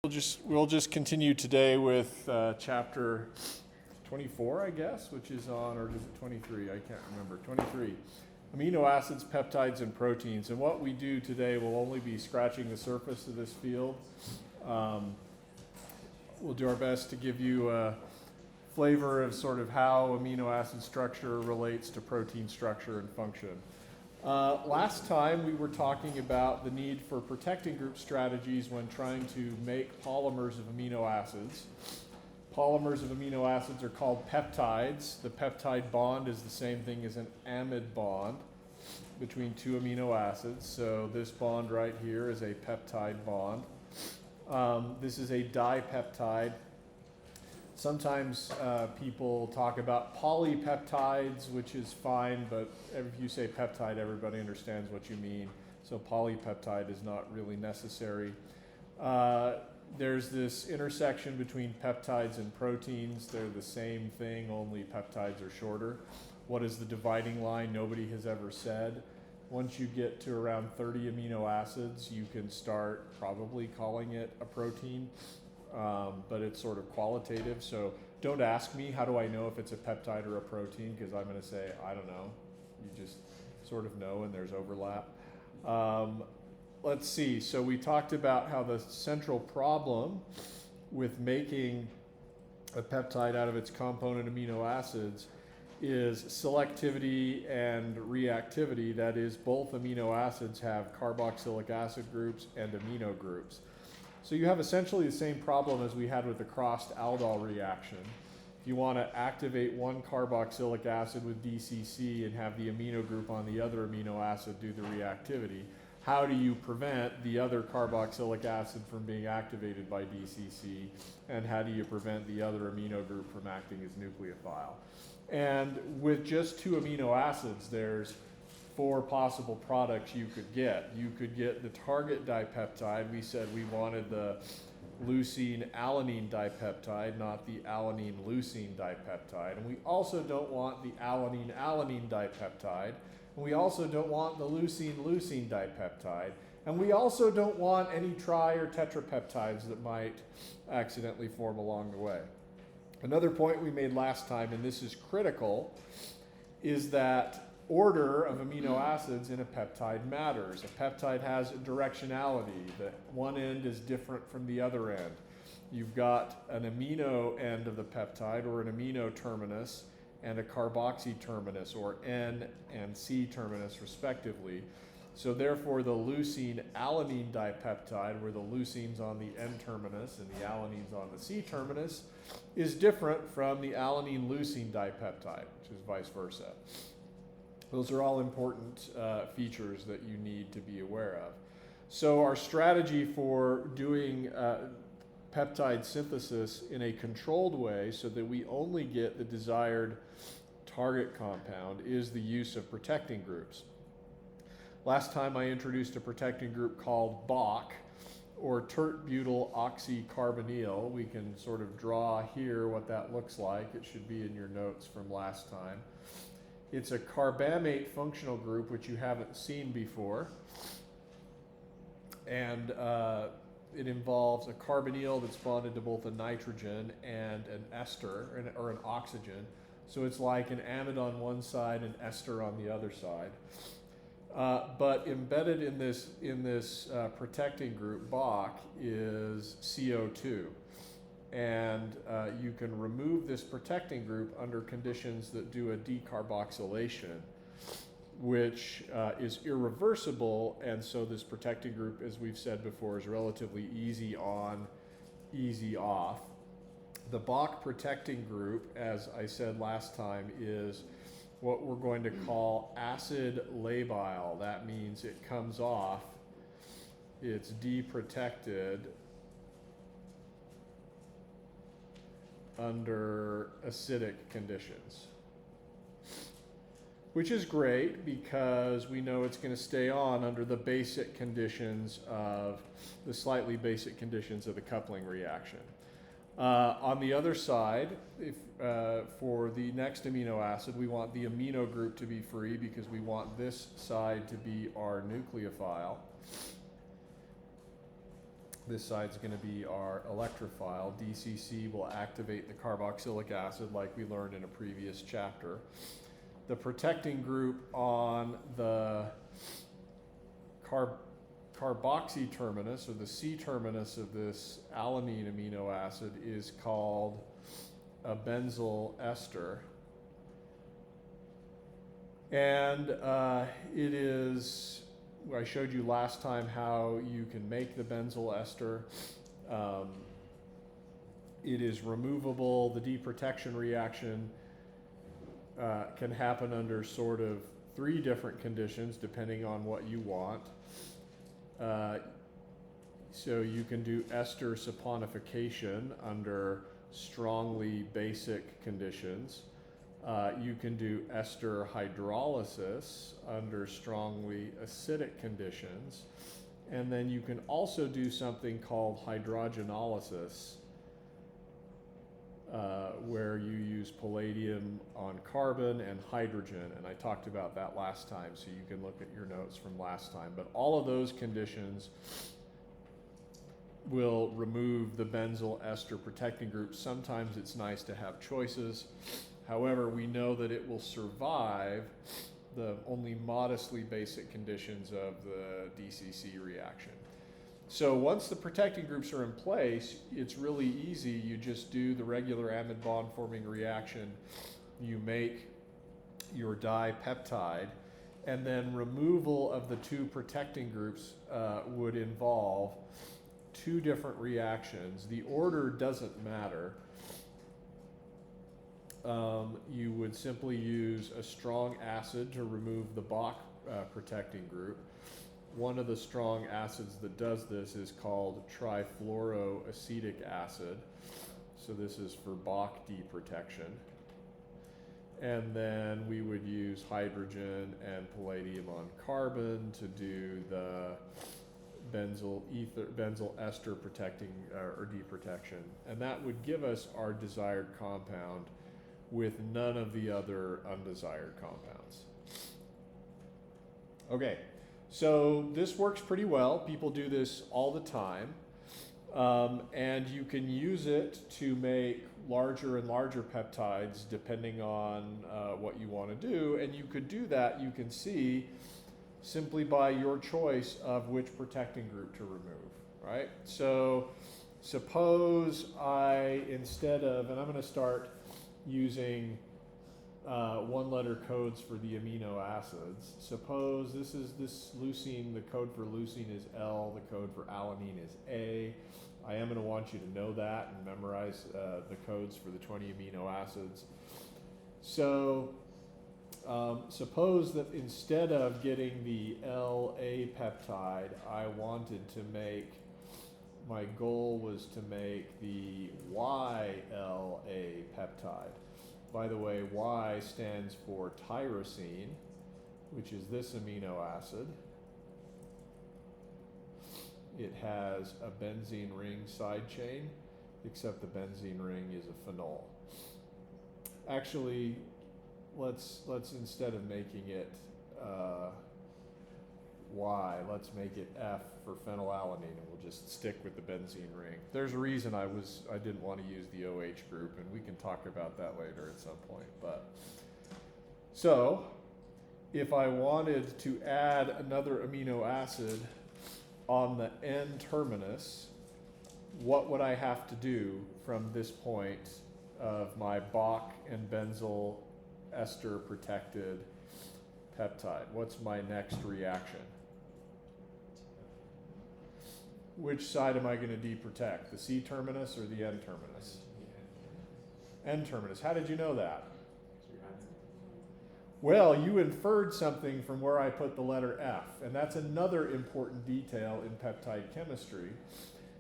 We'll just continue today with chapter 24, I guess, which is on, or is it 23? I can't remember. 23. Amino acids, peptides, and proteins. And what we do today will only be scratching the surface of this field. We'll do our best to give you a flavor of sort of how amino acid structure relates to protein structure and function. Last time we were talking about the need for protecting group strategies when trying to make polymers of amino acids. Polymers of amino acids are called peptides. The peptide bond is the same thing as an amide bond between two amino acids. So this bond right here is a peptide bond. This is a dipeptide. Sometimes people talk about polypeptides, which is fine, but if you say peptide, everybody understands what you mean. So polypeptide is not really necessary. There's this intersection between peptides and proteins. They're the same thing, only peptides are shorter. What is the dividing line? Nobody has ever said. Once you get to around 30 amino acids, you can start probably calling it a protein. But it's sort of qualitative, so don't ask me how do I know if it's a peptide or a protein, because I'm going to say I don't know. You just sort of know, and there's overlap. Let's see, so we talked about how the central problem with making a peptide out of its component amino acids is selectivity and reactivity. That is, both amino acids have carboxylic acid groups and amino groups. So you have essentially the same problem as we had with the crossed aldol reaction. If you want to activate one carboxylic acid with DCC and have the amino group on the other amino acid do the reactivity, how do you prevent the other carboxylic acid from being activated by DCC, and how do you prevent the other amino group from acting as nucleophile? And with just two amino acids, there's 4 possible products you could get. You could get the target dipeptide. We said we wanted the leucine-alanine dipeptide, not the alanine-leucine dipeptide. And we also don't want the alanine-alanine dipeptide. And we also don't want the leucine-leucine dipeptide. And we also don't want any tri- or tetrapeptides that might accidentally form along the way. Another point we made last time, and this is critical, is that order of amino acids in a peptide matters. A peptide has directionality. The one end is different from the other end. You've got an amino end of the peptide, or an amino terminus, and a carboxy terminus, or N and C terminus respectively. So therefore the leucine-alanine dipeptide, where the leucine's on the N terminus and the alanine's on the C terminus, is different from the alanine-leucine dipeptide, which is vice versa. Those are all important features that you need to be aware of. So our strategy for doing peptide synthesis in a controlled way so that we only get the desired target compound is the use of protecting groups. Last time I introduced a protecting group called BOC, or tert-butyl oxycarbonyl. We can sort of draw here what that looks like. It should be in your notes from last time. It's a carbamate functional group, which you haven't seen before. And it involves a carbonyl that's bonded to both a nitrogen and an ester, or an oxygen. So it's like an amide on one side and ester on the other side. But embedded in this protecting group, BOC, is CO2. And you can remove this protecting group under conditions that do a decarboxylation, which is irreversible, and so this protecting group, as we've said before, is relatively easy on, easy off. The BOC protecting group, as I said last time, is what we're going to call acid labile. That means it comes off, it's deprotected under acidic conditions, which is great because we know it's going to stay on under the basic conditions of the slightly basic conditions of the coupling reaction. On the other side, for the next amino acid, we want the amino group to be free because we want this side to be our nucleophile. This side's going to be our electrophile. DCC will activate the carboxylic acid like we learned in a previous chapter. The protecting group on the carboxy terminus, or the C terminus of this alanine amino acid, is called a benzyl ester. And it is, I showed you last time how you can make the benzyl ester. It is removable. The deprotection reaction can happen under sort of 3 different conditions depending on what you want. So you can do ester saponification under strongly basic conditions. You can do ester hydrolysis under strongly acidic conditions. And then you can also do something called hydrogenolysis, where you use palladium on carbon and hydrogen. And I talked about that last time, so you can look at your notes from last time. But all of those conditions will remove the benzyl ester protecting group. Sometimes it's nice to have choices. However, we know that it will survive the only modestly basic conditions of the DCC reaction. So once the protecting groups are in place, it's really easy. You just do the regular amide bond forming reaction. You make your dipeptide, and then removal of the 2 protecting groups would involve 2 different reactions. The order doesn't matter. You would simply use a strong acid to remove the Bach protecting group. One of the strong acids that does this is called trifluoroacetic acid. So this is for Bach deprotection. And then we would use hydrogen and palladium on carbon to do the benzyl ester protecting or deprotection. And that would give us our desired compound with none of the other undesired compounds. Okay, so this works pretty well. People do this all the time. And you can use it to make larger and larger peptides depending on what you want to do. And you could do that, you can see, simply by your choice of which protecting group to remove, right? So suppose instead of, and I'm going to start using 1-letter codes for the amino acids. Suppose this leucine, the code for leucine is L, the code for alanine is A. I am going to want you to know that and memorize the codes for the 20 amino acids. So suppose that instead of getting the LA peptide, my goal was to make the YLA peptide. By the way, Y stands for tyrosine, which is this amino acid. It has a benzene ring side chain, except the benzene ring is a phenol. Actually, let's instead of making it Y, let's make it F for phenylalanine, and we'll just stick with the benzene ring. There's a reason I didn't want to use the OH group, and we can talk about that later at some point. But so if I wanted to add another amino acid on the N terminus, what would I have to do from this point of my Bach and benzyl ester protected peptide? What's my next reaction? Which side am I going to deprotect? The C terminus or the N terminus? N terminus. How did you know that? Well, you inferred something from where I put the letter F, and that's another important detail in peptide chemistry.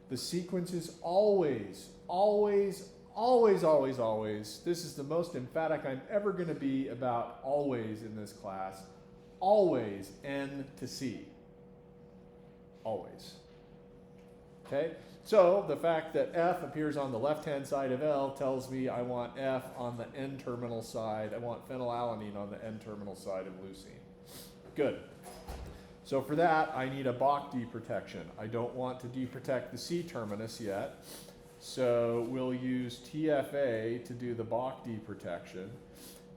The sequence is always, always, always, always, always, this is the most emphatic I'm ever going to be about always in this class, always N to C. Always. Okay? So the fact that F appears on the left-hand side of L tells me I want F on the N-terminal side. I want phenylalanine on the N-terminal side of leucine. Good. So for that, I need a Bach deprotection. I don't want to deprotect the C terminus yet. So we'll use TFA to do the Bach deprotection.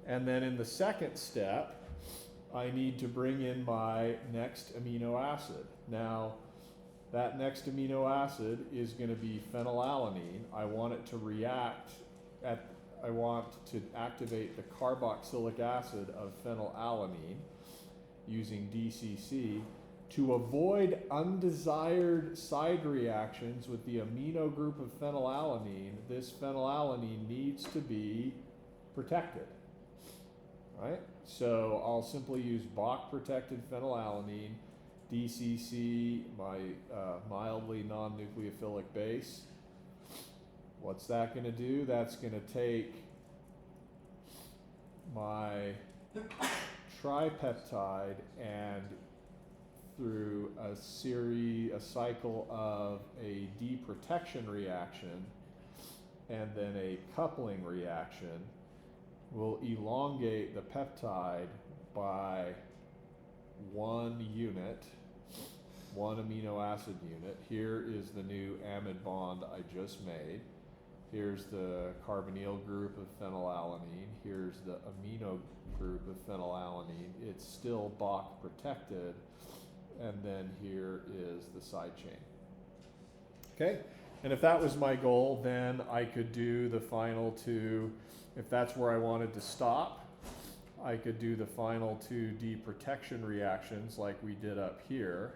And then in the second step, I need to bring in my next amino acid. Now, that next amino acid is going to be phenylalanine. I want it to react I want to activate the carboxylic acid of phenylalanine using DCC to avoid undesired side reactions with the amino group of phenylalanine. This phenylalanine needs to be protected, right? So I'll simply use Bach protected phenylalanine, DCC, my mildly non-nucleophilic base. What's that going to do? That's going to take my tripeptide and through a cycle of a deprotection reaction and then a coupling reaction will elongate the peptide by 1 unit, 1 amino acid unit. Here is the new amide bond I just made. Here's the carbonyl group of phenylalanine. Here's the amino group of phenylalanine. It's still Bach protected. And then here is the side chain. Okay? And if that was my goal, then I could do the final 2. If that's where I wanted to stop, I could do the final 2 deprotection reactions like we did up here.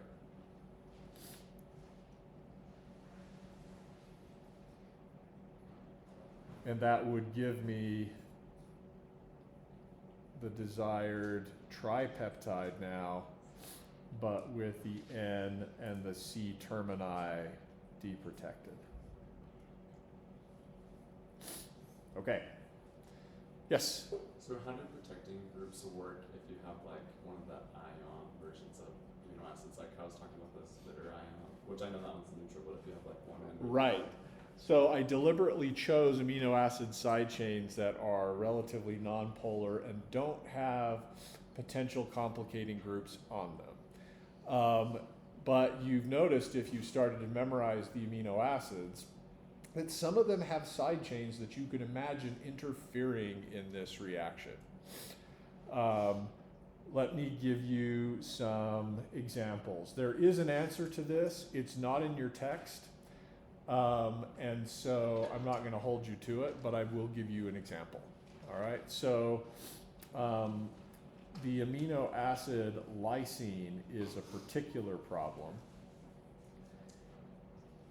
And that would give me the desired tripeptide now, but with the N and the C termini deprotected. Okay. Yes? So how do protecting groups work if you have like one of the ion versions of amino acids, like I was talking about this bitter ion, which I know that one's neutral, but if you have like one end. Right. So I deliberately chose amino acid side chains that are relatively nonpolar and don't have potential complicating groups on them. But you've noticed if you started to memorize the amino acids that some of them have side chains that you could imagine interfering in this reaction. Let me give you some examples. There is an answer to this. It's not in your text. And so I'm not going to hold you to it, but I will give you an example. All right. So the amino acid lysine is a particular problem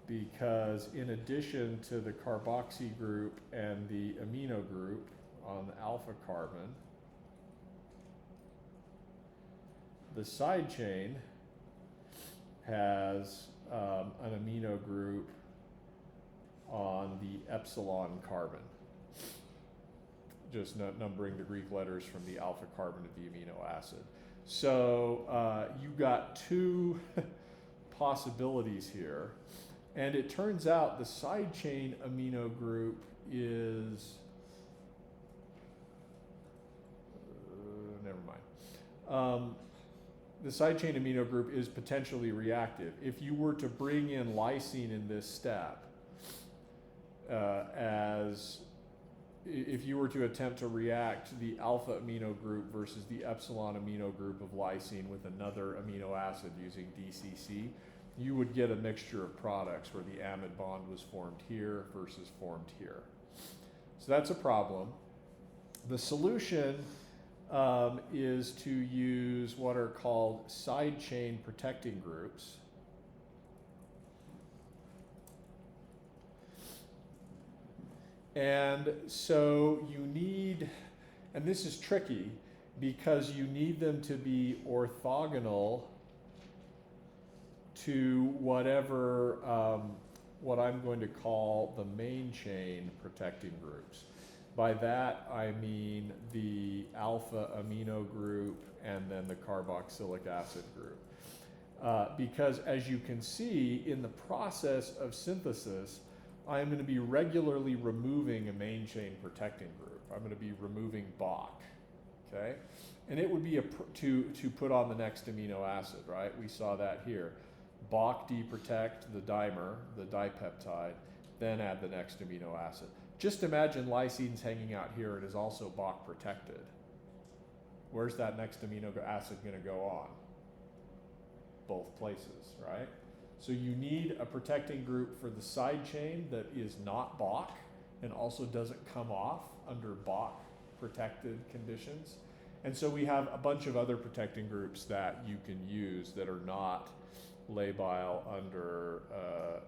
because in addition to the carboxy group and the amino group on the alpha carbon, the side chain has an amino group on the epsilon carbon, just numbering the Greek letters from the alpha carbon of the amino acid. So you got 2 possibilities here, and it turns out the side chain amino group is never mind. The side chain amino group is potentially reactive. If you were to bring in lysine in this step, if you were to attempt to react the alpha amino group versus the epsilon amino group of lysine with another amino acid using DCC, you would get a mixture of products where the amide bond was formed here versus formed here. So that's a problem. The solution is to use what are called side chain protecting groups. And so you need, and this is tricky because you need them to be orthogonal to whatever, what I'm going to call the main chain protecting groups. By that, I mean the alpha amino group and then the carboxylic acid group. Because as you can see, in the process of synthesis, I am going to be regularly removing a main chain protecting group. I'm going to be removing Bach. okay? And it would be to put on the next amino acid, right? We saw that here. Bach deprotect the dimer, the dipeptide, then add the next amino acid. Just imagine lysines hanging out here. It is also Bach protected. Where's that next amino acid going to go on? Both places, right? So you need a protecting group for the side chain that is not Bach and also doesn't come off under Bach protected conditions. And so we have a bunch of other protecting groups that you can use that are not labile under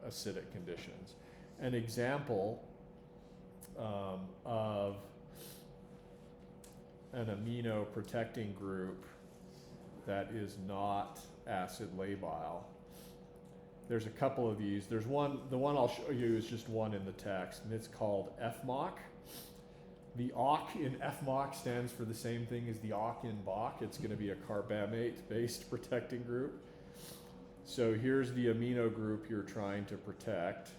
acidic conditions. An example of an amino protecting group that is not acid labile. There's a couple of these. There's one, the one I'll show you is just one in the text, and it's called FMOC. The OC in FMOC stands for the same thing as the OC in Bach. It's going to be a carbamate-based protecting group. So here's the amino group you're trying to protect.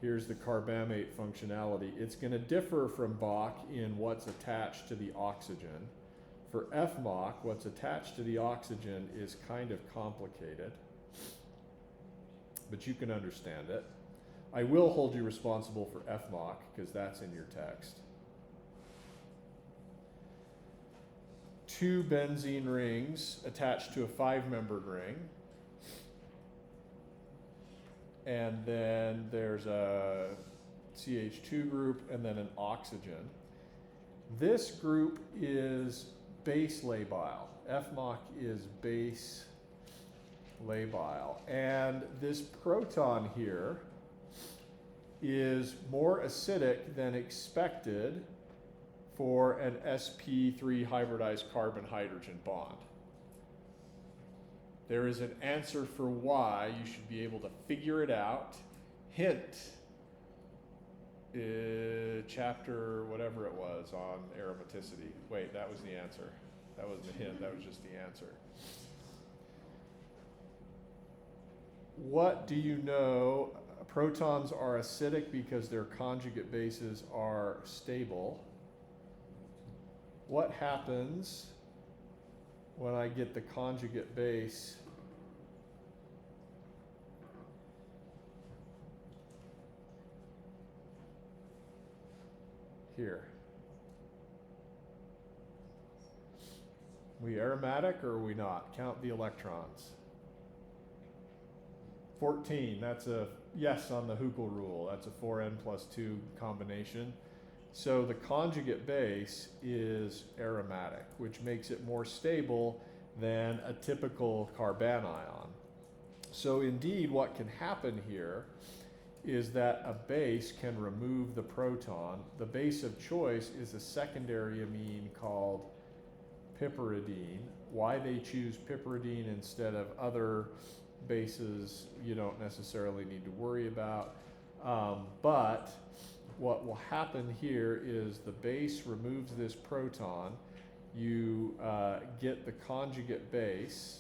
Here's the carbamate functionality. It's going to differ from Bach in what's attached to the oxygen. For FMOC, what's attached to the oxygen is kind of complicated, but you can understand it. I will hold you responsible for FMOC because that's in your text. 2 benzene rings attached to a 5-membered ring. And then there's a CH2 group and then an oxygen. This group is base labile. FMOC is base labile. And this proton here is more acidic than expected for an sp3 hybridized carbon-hydrogen bond. There is an answer for why. You should be able to figure it out. Hint, chapter whatever it was on aromaticity. Wait, that was the answer. That wasn't a hint, that was just the answer. What do you know? Protons are acidic because their conjugate bases are stable. What happens when I get the conjugate base here? We aromatic or are we not? Count the electrons. 14, that's a yes on the Huckel rule. That's a 4n plus 2 combination. So the conjugate base is aromatic, which makes it more stable than a typical carbanion. So indeed, what can happen here is that a base can remove the proton. The base of choice is a secondary amine called piperidine. Why they choose piperidine instead of other bases, you don't necessarily need to worry about. But what will happen here is the base removes this proton. You get the conjugate base.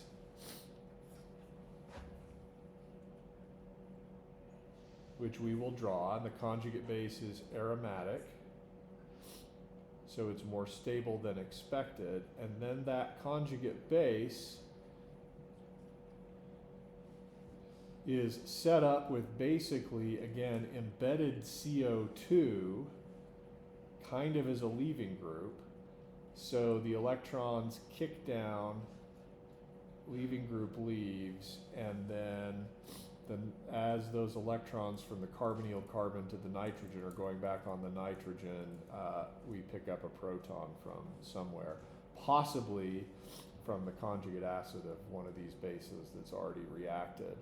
Which we will draw, and the conjugate base is aromatic. So it's more stable than expected. And then that conjugate base is set up with basically, again, embedded CO2, kind of as a leaving group. So the electrons kick down, leaving group leaves, and then as those electrons from the carbonyl carbon to the nitrogen are going back on the nitrogen, we pick up a proton from somewhere, possibly from the conjugate acid of one of these bases that's already reacted.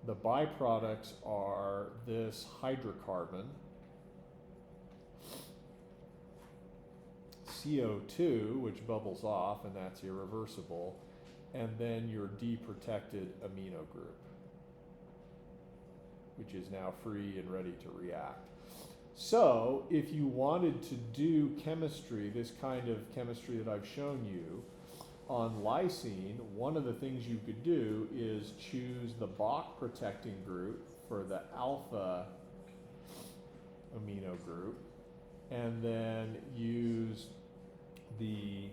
The byproducts are this hydrocarbon, CO2, which bubbles off, and that's irreversible, and then your deprotected amino group, which is now free and ready to react. So if you wanted to do chemistry, this kind of chemistry that I've shown you, on lysine, one of the things you could do is choose the Bach protecting group for the alpha amino group, and then use the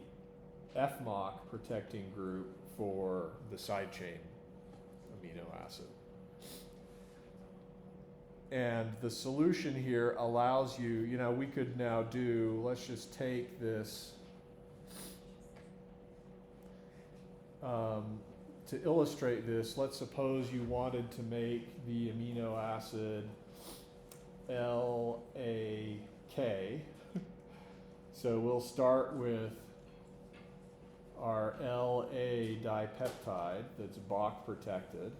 FMOC protecting group for the side chain amino acid. And the solution here allows you, you know, we could now do, let's just take this, to illustrate this, let's suppose you wanted to make the amino acid LAK. So we'll start with our LA dipeptide that's Bach protected.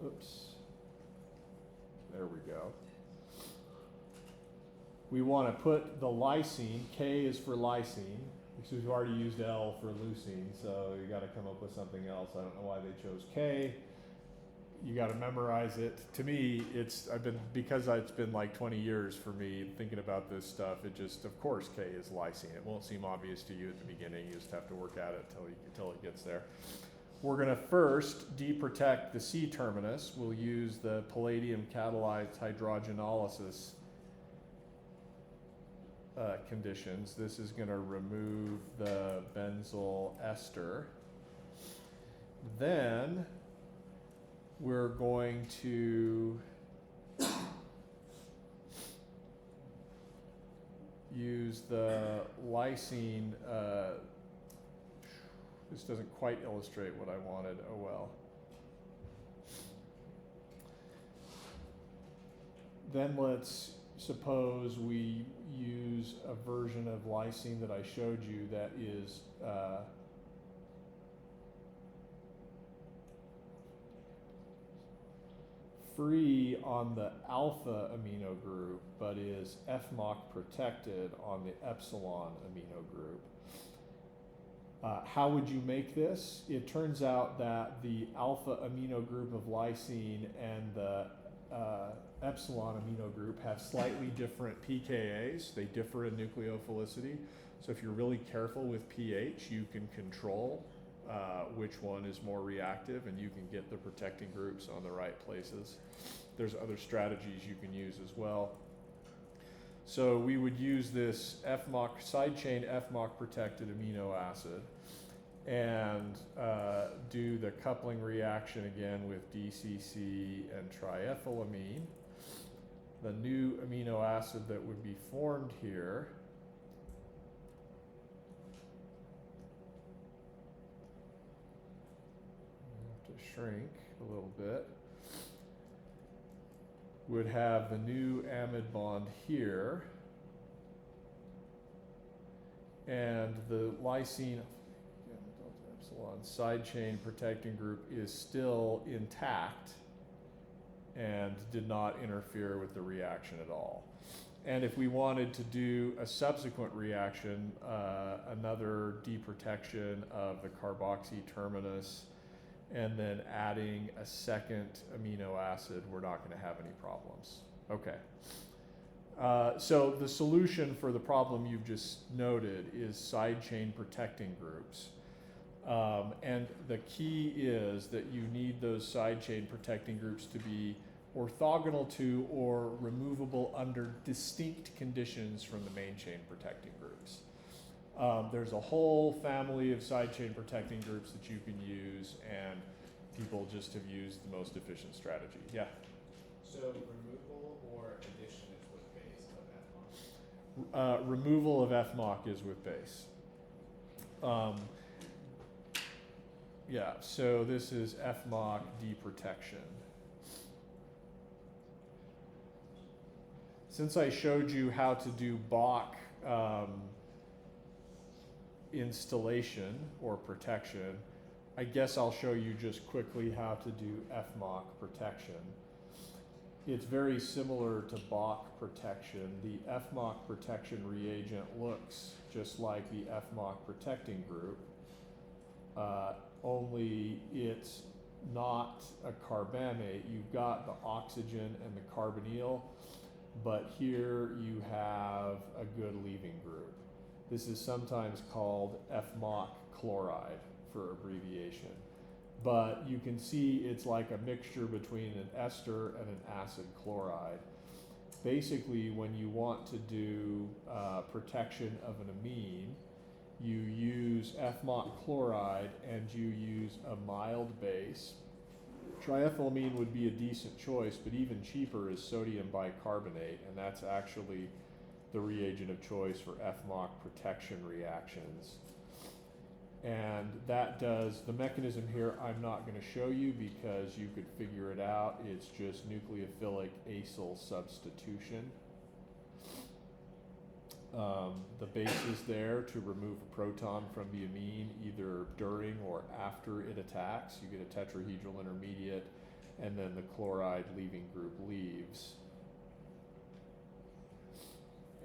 Oops. There we go. We want to put the lysine, K is for lysine, because we've already used L for leucine, so you got to come up with something else. I don't know why they chose K. You got to memorize it. To me, because it's been like 20 years for me thinking about this stuff. It just, of course, K is lysine. It won't seem obvious to you at the beginning. You just have to work at it until it gets there. We're going to first deprotect the C terminus. We'll use the palladium catalyzed hydrogenolysis conditions. This is going to remove the benzyl ester. Then we're going to use the lysine. This doesn't quite illustrate what I wanted. Oh well. Then let's suppose we use a version of lysine that I showed you that is free on the alpha amino group, but is FMOC protected on the epsilon amino group. How would you make this? It turns out that the alpha amino group of lysine and the epsilon amino group have slightly different pKa's. They differ in nucleophilicity. So if you're really careful with pH, you can control which one is more reactive, and you can get the protecting groups on the right places. There's other strategies you can use as well. So we would use this FMOC, side chain FMOC protected amino acid and do the coupling reaction again with DCC and triethylamine. The new amino acid that would be formed here shrink a little bit, would have the new amide bond here, and the lysine epsilon side chain protecting group is still intact and did not interfere with the reaction at all. And if we wanted to do a subsequent reaction, another deprotection of the carboxy terminus, and then adding a second amino acid, we're not going to have any problems. Okay. So the solution for the problem you've just noted is side chain protecting groups. And the key is that you need those side chain protecting groups to be orthogonal to or removable under distinct conditions from the main chain protecting groups. There's a whole family of side chain protecting groups that you can use, and people just have used the most efficient strategy. Yeah? So removal or addition is with base of FMOC? Removal of FMOC is with base. Yeah, so this is FMOC deprotection. Since I showed you how to do Bach installation or protection, I guess I'll show you just quickly how to do FMOC protection. It's very similar to Bach protection. The FMOC protection reagent looks just like the FMOC protecting group, only it's not a carbamate. You've got the oxygen and the carbonyl, but here you have a good leaving group. This is sometimes called FMOC chloride for abbreviation. But you can see it's like a mixture between an ester and an acid chloride. basically when you want to do protection of an amine, you use FMOC chloride and you use a mild base. Triethylamine would be a decent choice, but even cheaper is sodium bicarbonate, and that's actually the reagent of choice for FMOC protection reactions. And that does, the mechanism here I'm not going to show you because you could figure it out. It's just nucleophilic acyl substitution. The base is there to remove a proton from the amine either during or after it attacks. You get a tetrahedral intermediate, and then the chloride leaving group leaves.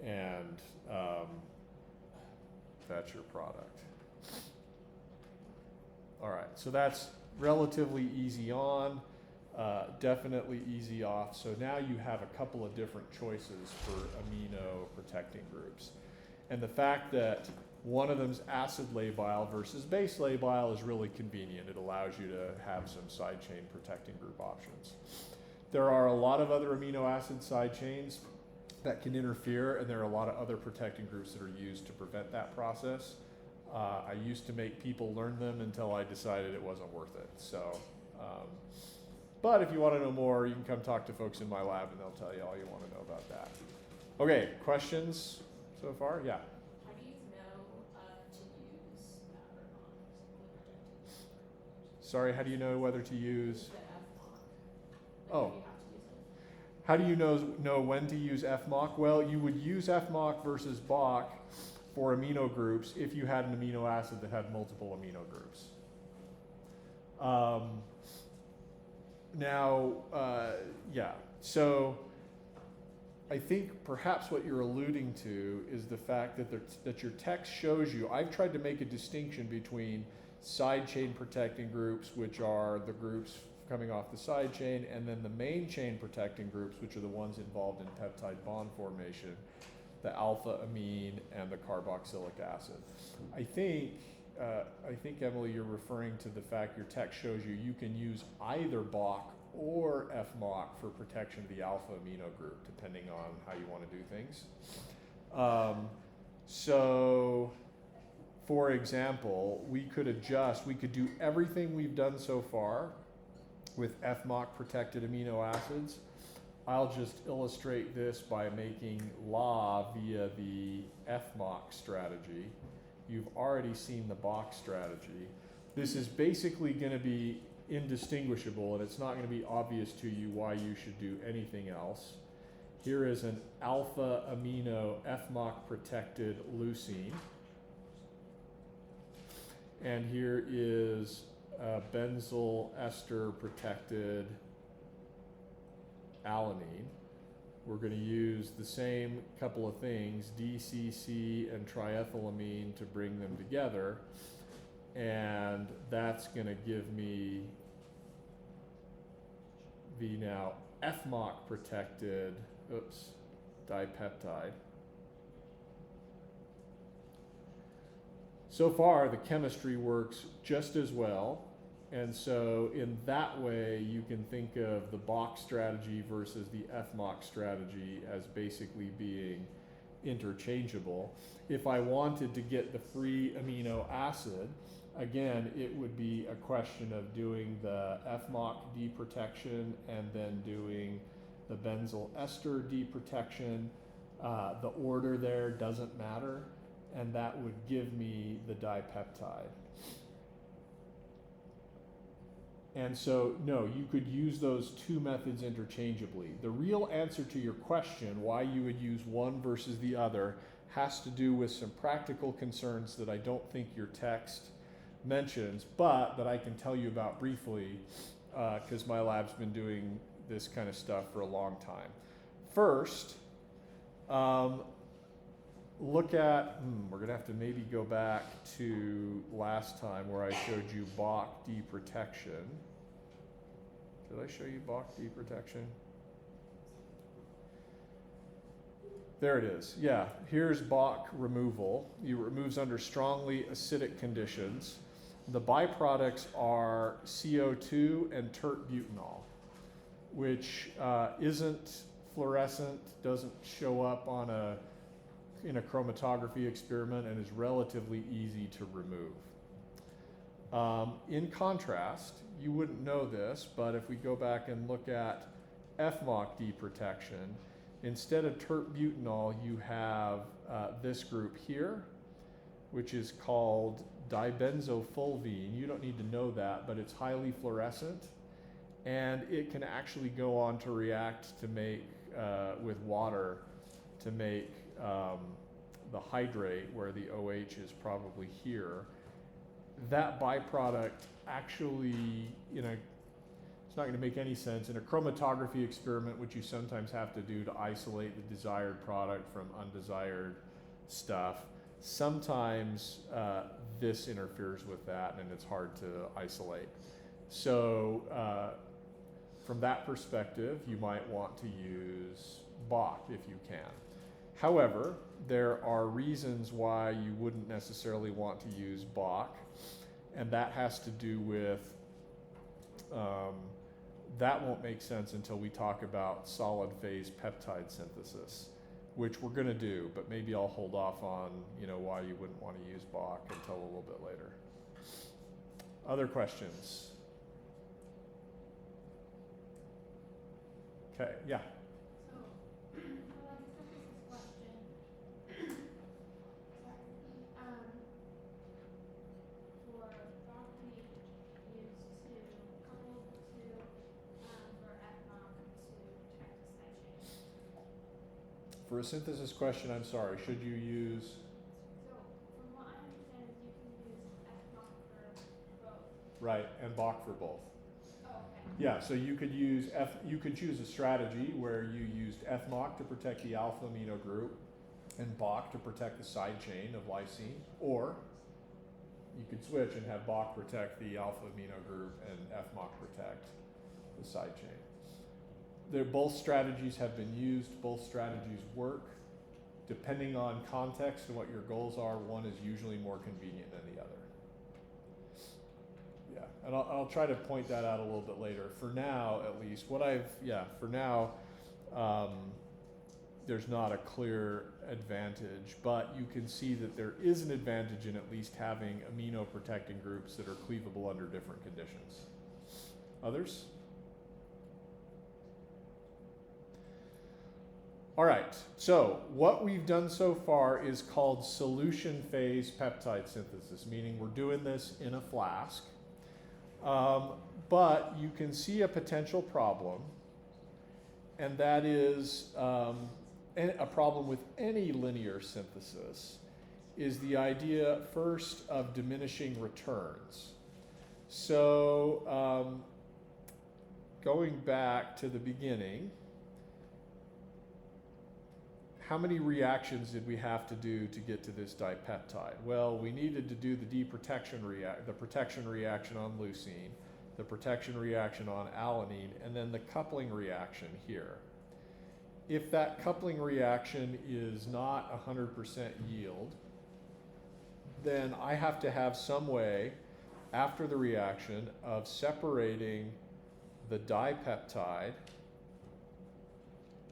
And that's your product. All right, so that's relatively easy on, definitely easy off. So now you have a couple of different choices for amino protecting groups. And the fact that one of them's acid labile versus base labile is really convenient. It allows you to have some side chain protecting group options. There are a lot of other amino acid side chains that can interfere, and there are a lot of other protecting groups that are used to prevent that process. I used to make people learn them until I decided it wasn't worth it. So, but if you want to know more, you can come talk to folks in my lab and they'll tell you all you want to know about that. Okay, questions so far? Yeah. How do you know to use that or not? Sorry, how do you know whether to use? The FMOC. Oh. You have to use it. How do you know when to use FMOC? Well, you would use FMOC versus BOC for amino groups if you had an amino acid that had multiple amino groups. Yeah, so I think perhaps what you're alluding to is the fact that your text shows you, I've tried to make a distinction between side chain protecting groups, which are the groups coming off the side chain, and then the main chain protecting groups, which are the ones involved in peptide bond formation, the alpha amine and the carboxylic acid. I think, Emily, you're referring to the fact your text shows you can use either BOC or FMOC for protection of the alpha amino group, depending on how you want to do things. So, for example, we could do everything we've done so far with FMOC protected amino acids. I'll just illustrate this by making La via the FMOC strategy. You've already seen the BOC strategy. This is basically going to be indistinguishable, and it's not going to be obvious to you why you should do anything else. Here is an alpha amino FMOC protected leucine. And here is a benzyl ester protected alanine. We're going to use the same couple of things, DCC and triethylamine, to bring them together. And that's going to give me the now FMOC protected, dipeptide. So far, the chemistry works just as well. And so in that way, you can think of the BOC strategy versus the FMOC strategy as basically being interchangeable. If I wanted to get the free amino acid, again, it would be a question of doing the FMOC deprotection and then doing the benzyl ester deprotection. The order there doesn't matter, and that would give me the dipeptide. And so, no, you could use those two methods interchangeably. The real answer to your question, why you would use one versus the other, has to do with some practical concerns that I don't think your text mentions, but that I can tell you about briefly, because my lab's been doing this kind of stuff for a long time. First, look at, we're going to have to maybe go back to last time where I showed you BOC deprotection. Did I show you BOC deprotection? There it is. Yeah, here's BOC removal. It removes under strongly acidic conditions. The byproducts are CO2 and tert butanol, which isn't fluorescent, doesn't show up in a chromatography experiment, and is relatively easy to remove. In contrast, you wouldn't know this, but if we go back and look at FMOC deprotection, instead of terp-butanol, you have this group here, which is called dibenzofulvene. You don't need to know that, but it's highly fluorescent, and it can actually go on to react to make, with water, to make the hydrate, where the OH is probably here. That byproduct actually, it's not going to make any sense. In a chromatography experiment, which you sometimes have to do to isolate the desired product from undesired stuff, sometimes this interferes with that, and it's hard to isolate. So from that perspective, you might want to use Bach if you can. However, there are reasons why you wouldn't necessarily want to use Bach, and that has to do with, that won't make sense until we talk about solid phase peptide synthesis, which we're going to do, but maybe I'll hold off on why you wouldn't want to use Bach until a little bit later. Other questions? Okay, yeah. So, for like a synthesis question, for Bach we use to couple the two, for FMOC to protect the side chain. For a synthesis question, I'm sorry, should you use? So, from what I understand is you can use FMOC for both. Right, and Bach for both. Oh, okay. Yeah, so you could choose a strategy where you used FMOC to protect the alpha amino group and Bach to protect the side chain of lysine, or you could switch and have Bach protect the alpha amino group and FMOC protect the side chain. Both strategies have been used, both strategies work. Depending on context and what your goals are, one is usually more convenient than the other. Yeah, and I'll try to point that out a little bit later. For now, at least, there's not a clear advantage, but you can see that there is an advantage in at least having amino protecting groups that are cleavable under different conditions. Others? All right, so what we've done so far is called solution phase peptide synthesis, meaning we're doing this in a flask. But you can see a potential problem, and that is a problem with any linear synthesis, is the idea first of diminishing returns. So going back to the beginning, how many reactions did we have to do to get to this dipeptide? Well, we needed to do the protection reaction on leucine, the protection reaction on alanine, and then the coupling reaction here. If that coupling reaction is not 100% yield, then I have to have some way after the reaction of separating the dipeptide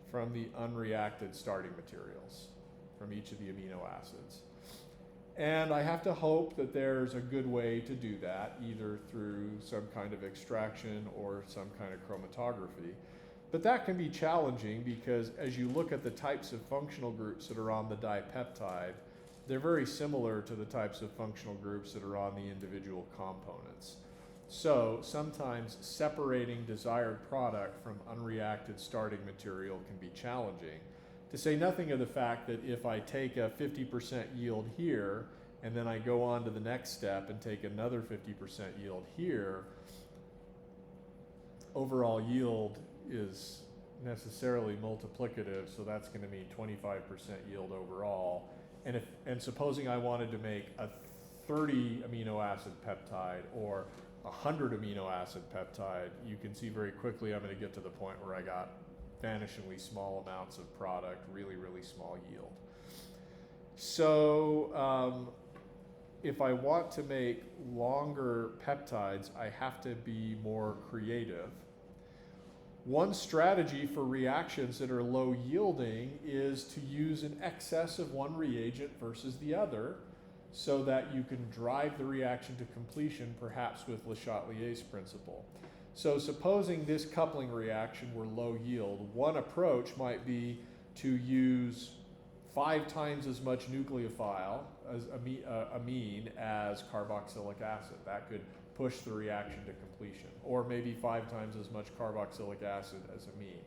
from the unreacted starting materials, from each of the amino acids. And I have to hope that there's a good way to do that, either through some kind of extraction or some kind of chromatography. But that can be challenging because as you look at the types of functional groups that are on the dipeptide, they're very similar to the types of functional groups that are on the individual components. So sometimes separating desired product from unreacted starting material can be challenging, to say nothing of the fact that if I take a 50% yield here and then I go on to the next step and take another 50% yield here, overall yield is necessarily multiplicative, so that's going to mean 25% yield overall. And supposing I wanted to make a 30 amino acid peptide or 100 amino acid peptide, you can see very quickly I'm going to get to the point where I got vanishingly small amounts of product, really, really small yield. So if I want to make longer peptides, I have to be more creative. One strategy for reactions that are low yielding is to use an excess of one reagent versus the other so that you can drive the reaction to completion, perhaps with Le Chatelier's principle. So supposing this coupling reaction were low yield, one approach might be to use 5 times as much nucleophile as amine as carboxylic acid. That could push the reaction to completion. Or maybe 5 times as much carboxylic acid as amine.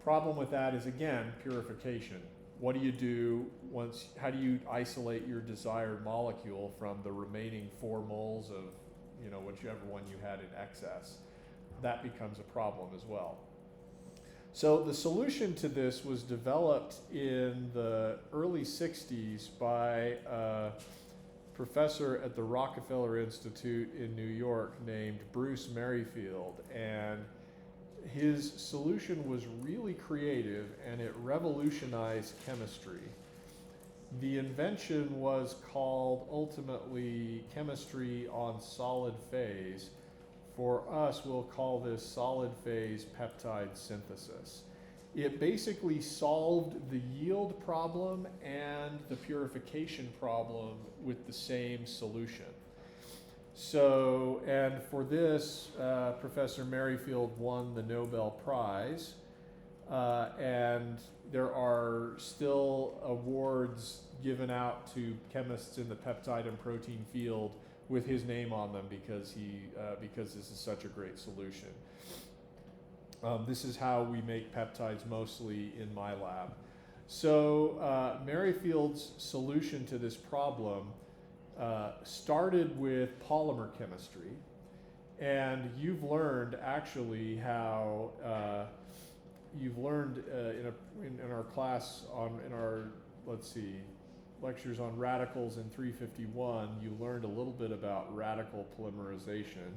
Problem with that is, again, purification. What do you do once, how do you isolate your desired molecule from the remaining 4 moles of, whichever one you had in excess? That becomes a problem as well. So the solution to this was developed in the early 60s by a professor at the Rockefeller Institute in New York named Bruce Merrifield, and his solution was really creative and it revolutionized chemistry. The invention was called ultimately chemistry on solid phase. For us, we'll call this solid phase peptide synthesis. It basically solved the yield problem and the purification problem with the same solution. So, and for this, Professor Merrifield won the Nobel Prize, and there are still awards given out to chemists in the peptide and protein field with his name on them because this is such a great solution. This is how we make peptides mostly in my lab. So Merrifield's solution to this problem started with polymer chemistry, and you've learned actually how you've learned in our class in our lectures on radicals in 351. You learned a little bit about radical polymerization,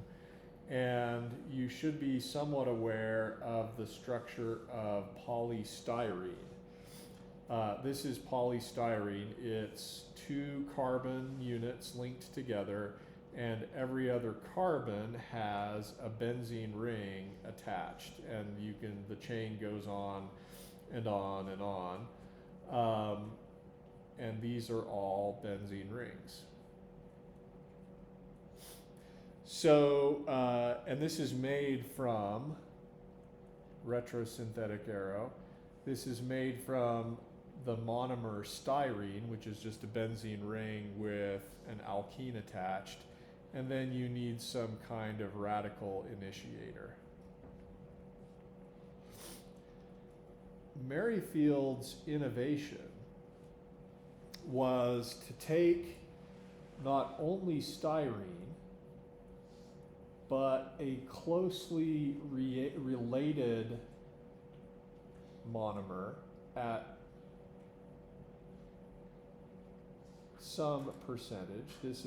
and you should be somewhat aware of the structure of polystyrene. This is polystyrene. It's 2 carbon units linked together, and every other carbon has a benzene ring attached, and the chain goes on and on and on. And these are all benzene rings. So, and this is made from retrosynthetic arrow. This is made from the monomer styrene, which is just a benzene ring with an alkene attached. And then you need some kind of radical initiator. Merrifield's innovation was to take not only styrene, but a closely related monomer at some percentage. This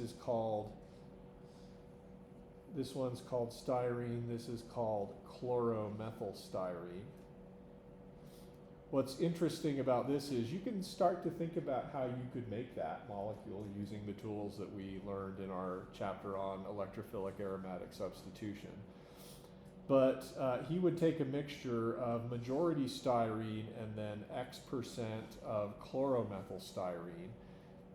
one's called styrene, this is called chloromethylstyrene. What's interesting about this is you can start to think about how you could make that molecule using the tools that we learned in our chapter on electrophilic aromatic substitution. But he would take a mixture of majority styrene and then X% of chloromethylstyrene.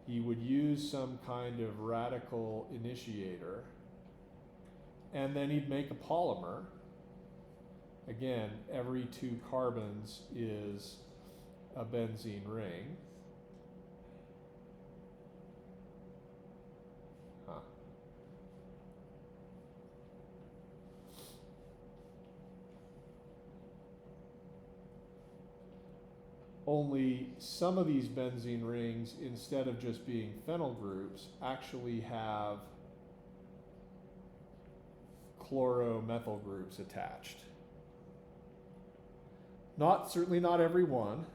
He would use some kind of radical initiator, and then he'd make a polymer. Again, every 2 carbons is a benzene ring. Only some of these benzene rings, instead of just being phenyl groups, actually have chloromethyl groups attached. Certainly not every one,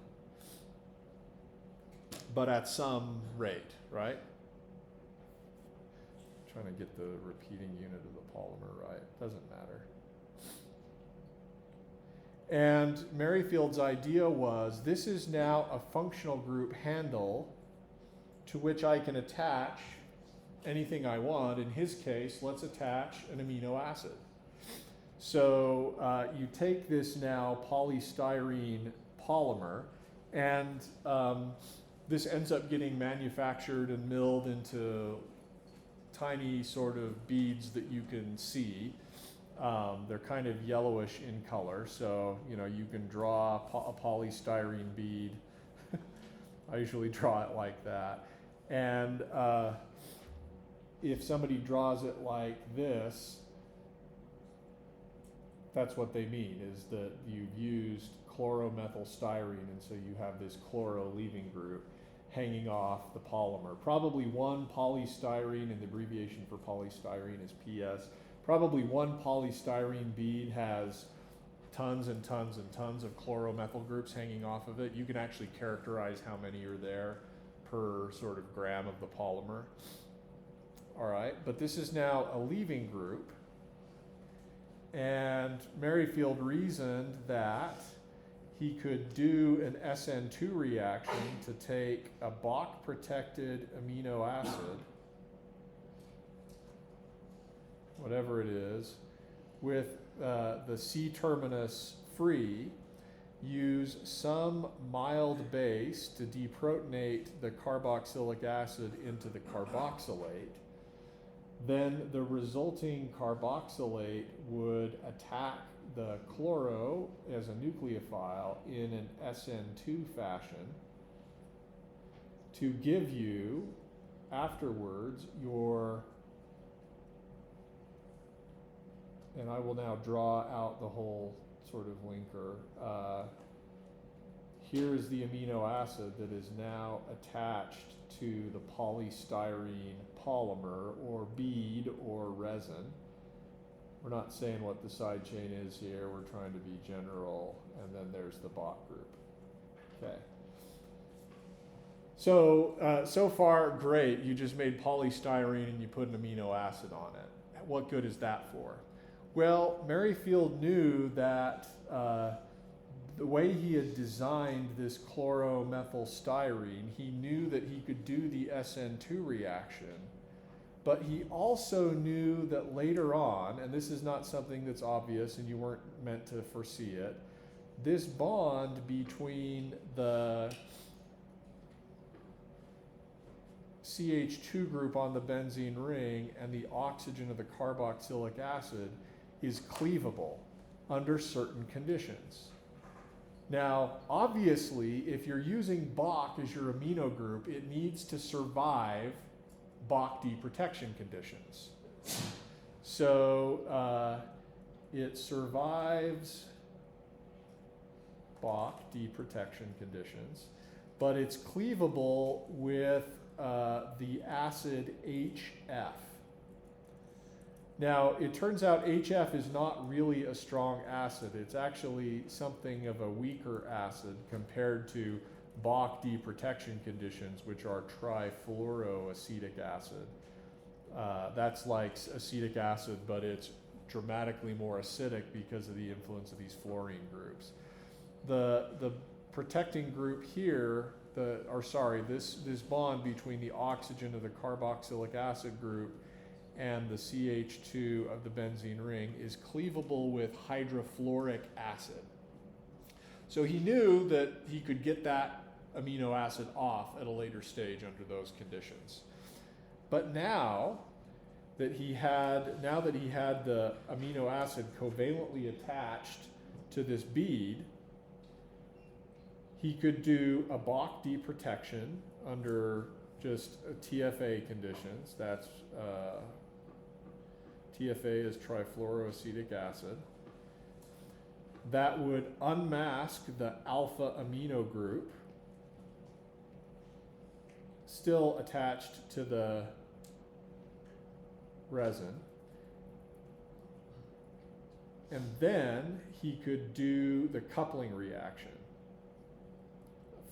but at some rate, right? Trying to get the repeating unit of the polymer right. Doesn't matter. And Merrifield's idea was, this is now a functional group handle to which I can attach anything I want. In his case, let's attach an amino acid. So you take this now polystyrene polymer, and this ends up getting manufactured and milled into tiny sort of beads that you can see. They're kind of yellowish in color, so you can draw a polystyrene bead. I usually draw it like that. And if somebody draws it like this, that's what they mean, is that you've used chloromethylstyrene, and so you have this chloro leaving group hanging off the polymer. Probably one polystyrene, and the abbreviation for polystyrene is PS. Probably one polystyrene bead has tons and tons and tons of chloromethyl groups hanging off of it. You can actually characterize how many are there per sort of gram of the polymer. All right, but this is now a leaving group, and Merrifield reasoned that he could do an SN2 reaction to take a Bach-protected amino acid, whatever it is, with the C-terminus free, use some mild base to deprotonate the carboxylic acid into the carboxylate. Then the resulting carboxylate would attack the chloro as a nucleophile in an SN2 fashion to give you afterwards your, and I will now draw out the whole sort of linker. Here's the amino acid that is now attached to the polystyrene polymer or bead or resin. We're not saying what the side chain is here, we're trying to be general, and then there's the Bach group. Okay. So far, great, you just made polystyrene and you put an amino acid on it. What good is that for? Well, Merrifield knew that the way he had designed this chloromethylstyrene, he knew that he could do the SN2 reaction, but he also knew that later on, and this is not something that's obvious and you weren't meant to foresee it, this bond between the CH2 group on the benzene ring and the oxygen of the carboxylic acid is cleavable under certain conditions. Now, obviously, if you're using Bach as your amino group, it needs to survive Bach deprotection conditions. So it survives Bach deprotection conditions, but it's cleavable with the acid HF. Now, it turns out HF is not really a strong acid. It's actually something of a weaker acid compared to Bach deprotection conditions, which are trifluoroacetic acid. That's like acetic acid, but it's dramatically more acidic because of the influence of these fluorine groups. The protecting group here, this bond between the oxygen of the carboxylic acid group and the CH2 of the benzene ring is cleavable with hydrofluoric acid. So he knew that he could get that amino acid off at a later stage under those conditions. But now that he had the amino acid covalently attached to this bead, he could do a Bach deprotection under just TFA conditions. That's TFA is trifluoroacetic acid. That would unmask the alpha amino group, still attached to the resin. And then he could do the coupling reaction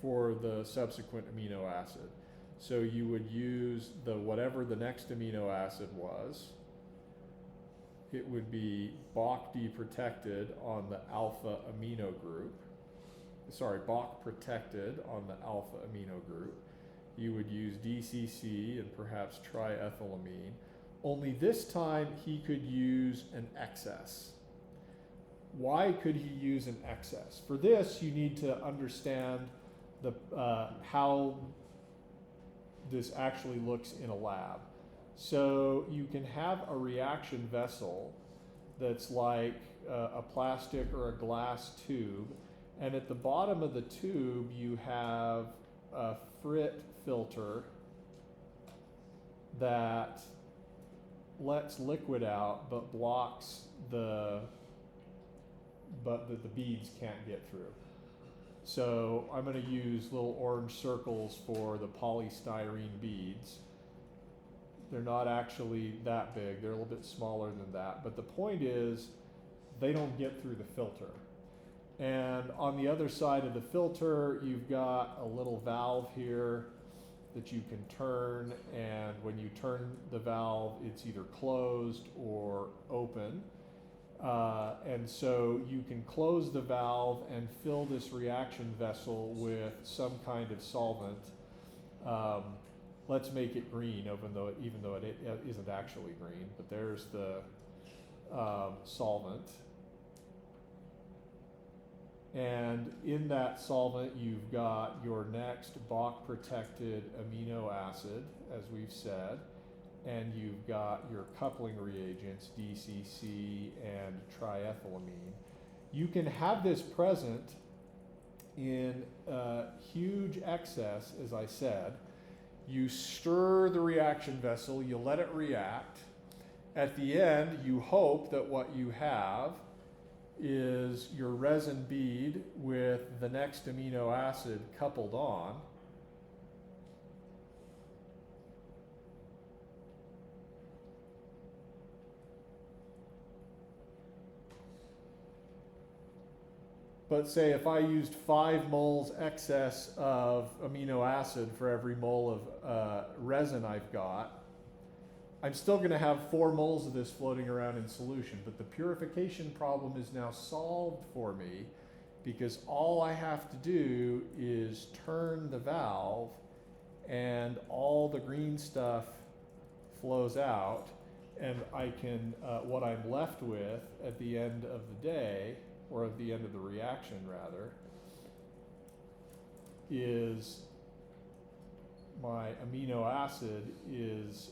for the subsequent amino acid. So you would use whatever the next amino acid was. It would be Bach deprotected on the alpha amino group. Bach protected on the alpha amino group. You would use DCC and perhaps triethylamine. Only this time he could use an excess. why could he use an excess? For this, you need to understand the how this actually looks in a lab. So you can have a reaction vessel that's like a plastic or a glass tube, and at the bottom of the tube you have a frit filter that lets liquid out but blocks the beads can't get through. So I'm going to use little orange circles for the polystyrene beads. They're not actually that big, they're a little bit smaller than that, but the point is they don't get through the filter. And on the other side of the filter, you've got a little valve here that you can turn, and when you turn the valve, it's either closed or open. And so you can close the valve and fill this reaction vessel with some kind of solvent. Let's make it green, even though it isn't actually green, but there's the solvent. And in that solvent, you've got your next Bach-protected amino acid, as we've said, and you've got your coupling reagents, DCC and triethylamine. You can have this present in huge excess, as I said. You stir the reaction vessel, you let it react. At the end, you hope that what you have is your resin bead with the next amino acid coupled on. But say if I used 5 moles excess of amino acid for every mole of resin I've got, I'm still going to have 4 moles of this floating around in solution, but the purification problem is now solved for me because all I have to do is turn the valve and all the green stuff flows out, and I can, what I'm left with at the end of the day, or at the end of the reaction rather, is my amino acid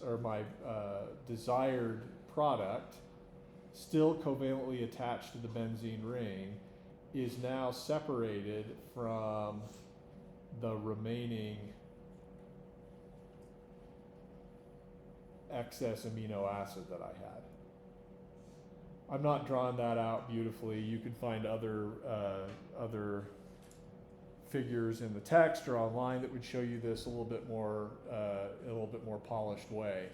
or my desired product, still covalently attached to the benzene ring, is now separated from the remaining excess amino acid that I had. I'm not drawing that out beautifully. You can find other figures in the text or online that would show you this a little bit more polished way.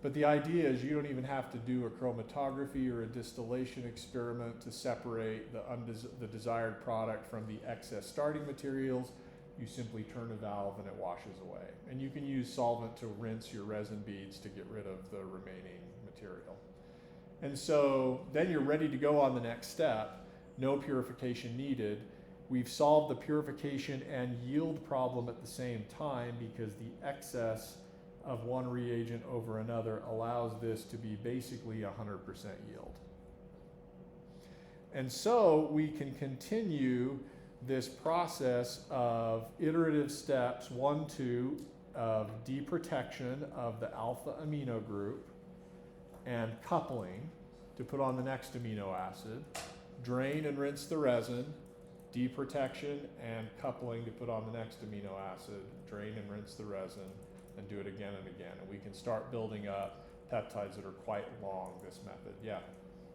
But the idea is you don't even have to do a chromatography or a distillation experiment to separate the desired product from the excess starting materials. You simply turn a valve and it washes away. And you can use solvent to rinse your resin beads to get rid of the remaining material. And so then you're ready to go on the next step. No purification needed. We've solved the purification and yield problem at the same time because the excess of one reagent over another allows this to be basically 100% yield. And so we can continue this process of iterative steps, 1, 2, of deprotection of the alpha amino group and coupling to put on the next amino acid, drain and rinse the resin, deprotection and coupling to put on the next amino acid, drain and rinse the resin, and do it again and again. And we can start building up peptides that are quite long, this method. Yeah?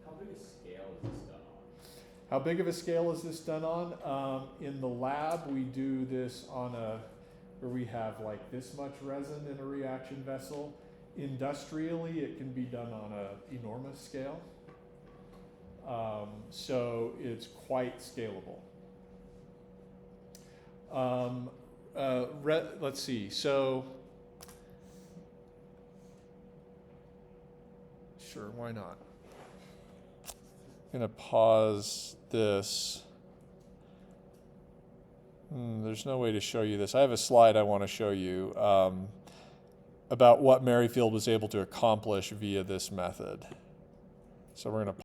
How big a scale is this done on? How big of a scale is this done on? In the lab, we do this on where we have like this much resin in a reaction vessel. Industrially, it can be done on an enormous scale. So it's quite scalable. Let's see. So, sure, why not? I'm going to pause this. There's no way to show you this. I have a slide I want to show you about what Merrifield was able to accomplish via this method. So we're going to